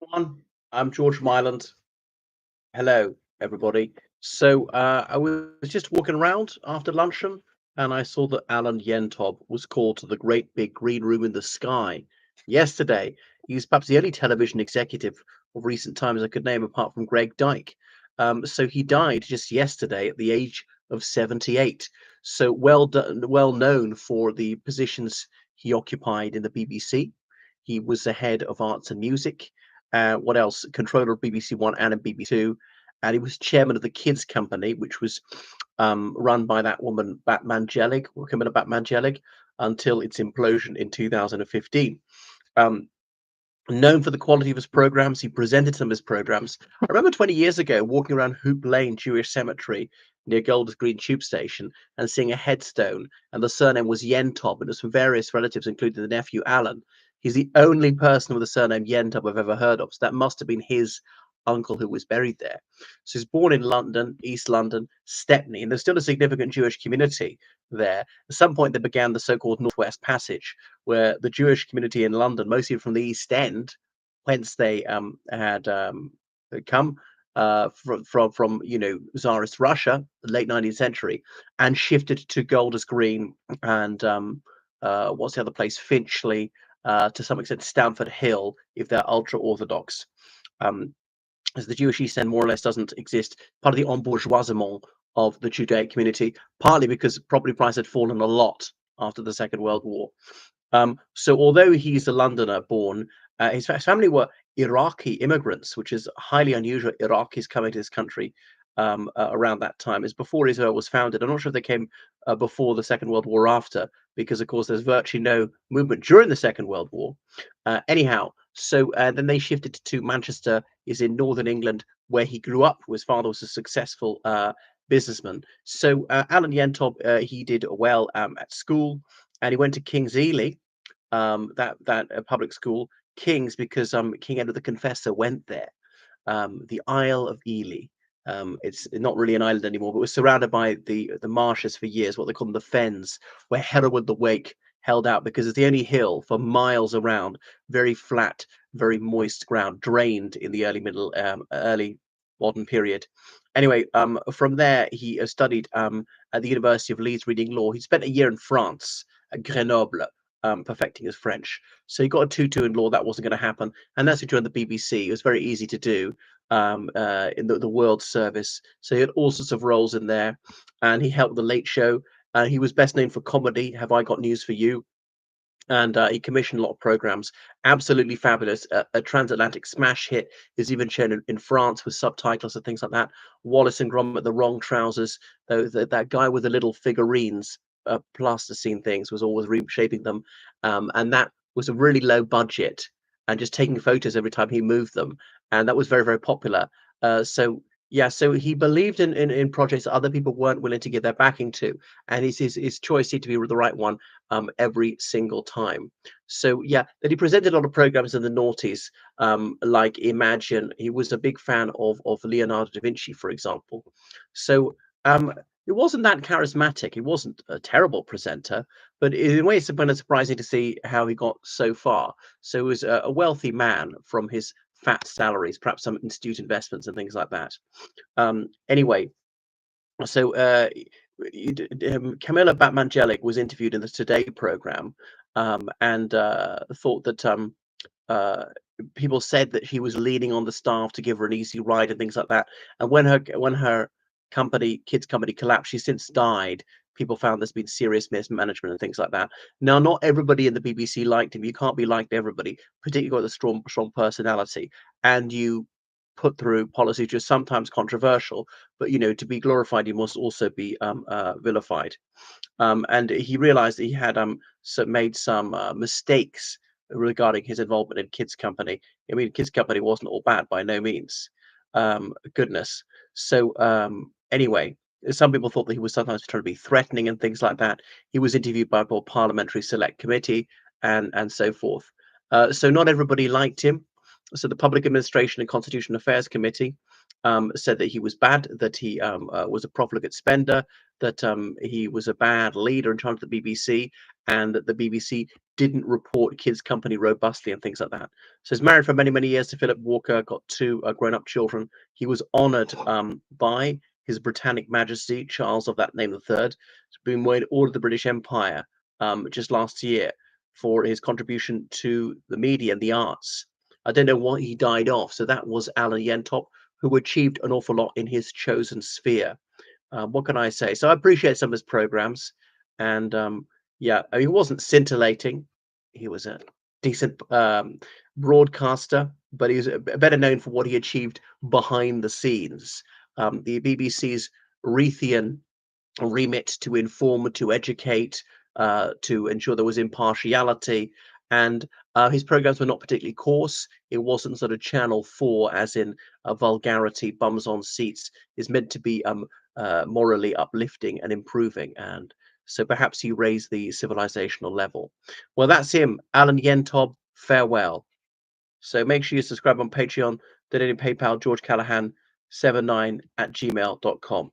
Everyone. I'm George from Ireland. Hello, everybody. I was just walking around after luncheon, and I saw that Alan Yentob was called to the great big green room in the sky yesterday. He's perhaps the only television executive of recent times I could name, apart from Greg Dyke. So he died just yesterday at the age of 78. So well known for the positions he occupied in the BBC. He was the head of arts and music. What else? Controller of BBC One and BBC Two, and he was chairman of the Kids Company, which was run by that woman Batman Jelig, or Camilla Batman Jelig, until its implosion in 2015. Um, Known for the quality of his programs, he presented some of his programs. I remember 20 years ago walking around Hoop Lane Jewish Cemetery near Golders Green Tube Station and seeing a headstone, and the surname was Yentob, and it was from various relatives, including the nephew Alan. He's the only person with the surname Yentob I've ever heard of, so that must have been his uncle who was buried there. So he's born in London, East London, Stepney, and there's still a significant Jewish community there. At some point, they began the so-called Northwest Passage, where the Jewish community in London, mostly from the East End, whence they had come from Tsarist Russia, the late 19th century, and shifted to Golders Green and what's the other place, Finchley, to some extent Stamford Hill, if they're ultra Orthodox. Um, as the Jewish East End more or less doesn't exist, part of the embourgeoisement of the Judaic community, partly because property prices had fallen a lot after the Second World War. So although he's a Londoner born, his family were Iraqi immigrants, which is highly unusual. Iraqis coming to this country around that time. Is before Israel was founded. I'm not sure if they came before the Second World War or after, because of course there's virtually no movement during the Second World War. Then they shifted to Manchester, is in northern England, where he grew up. His father was a successful businessman. Alan Yentob, he did well at school, and he went to King's Ely, that public school. King's because King Edward the Confessor went there. The Isle of Ely. It's not really an island anymore, but was surrounded by the marshes for years, what they call them the fens, where Hereward the Wake held out because it's the only hill for miles around, very flat, very moist ground, drained in the early modern period. Anyway, from there he studied at the University of Leeds, reading law. He spent a year in France at Grenoble, perfecting his French. So he got a 2-2 in law. That wasn't going to happen, and that's he joined the BBC. It was very easy to do in the World Service. So he had all sorts of roles in there, and he helped the Late Show. He was best known for comedy. Have I Got News for You? And he commissioned a lot of programs. Absolutely fabulous. A transatlantic smash hit is even shown in France with subtitles and things like that. Wallace and Gromit, The Wrong Trousers. That guy with the little figurines, plasticine things, was always reshaping them, and that was a really low budget and just taking photos every time he moved them, and that was very, very popular. So he believed in projects that other people weren't willing to give their backing to, and his choice seemed to be the right one every single time. So yeah, that he presented a lot of programs in the noughties, like Imagine. He was a big fan of Leonardo da Vinci, for example. So it wasn't that charismatic. He wasn't a terrible presenter, but in a way, it's kind of surprising to see how he got so far. So he was a wealthy man from his fat salaries, perhaps some institute investments and things like that. Anyway, so Camilla Batman Jelic was interviewed in the Today program, and thought that uh, people said that she was leaning on the staff to give her an easy ride and things like that. And when her kids company collapsed, she's since died. People found there's been serious mismanagement and things like that. Now, not everybody in the BBC liked him. You can't be liked by everybody, particularly with a strong personality. And you put through policies which are sometimes controversial, but to be glorified, you must also be vilified. And he realized that he had made some mistakes regarding his involvement in Kids Company. I mean, Kids Company wasn't all bad by no means. Goodness. Anyway, some people thought that he was sometimes trying to be threatening and things like that. He was interviewed by a parliamentary select committee and so forth. So not everybody liked him. So the Public Administration and Constitutional Affairs Committee said that he was bad, that he was a profligate spender, that he was a bad leader in charge of the BBC, and that the BBC didn't report Kids Company robustly and things like that. So he's married for many, many years to Philip Walker, got two grown-up children. He was honoured by His Britannic Majesty Charles of that name the Third. He's been made Order of the British Empire just last year for his contribution to the media and the arts. I don't know what he died of. So that was Alan Yentob, who achieved an awful lot in his chosen sphere. What can I say? So I appreciate some of his programs, and yeah, I mean, he wasn't scintillating. He was a decent broadcaster, but he was better known for what he achieved behind the scenes. The BBC's Raytheon remit to inform, to educate, to ensure there was impartiality. And his programs were not particularly coarse. It wasn't sort of Channel 4, as in vulgarity, bums on seats. Is meant to be morally uplifting and improving. And so perhaps he raised the civilizational level. Well, that's him, Alan Yentob. Farewell. So make sure you subscribe on Patreon, donate in PayPal, George Callahan 79 at gmail.com.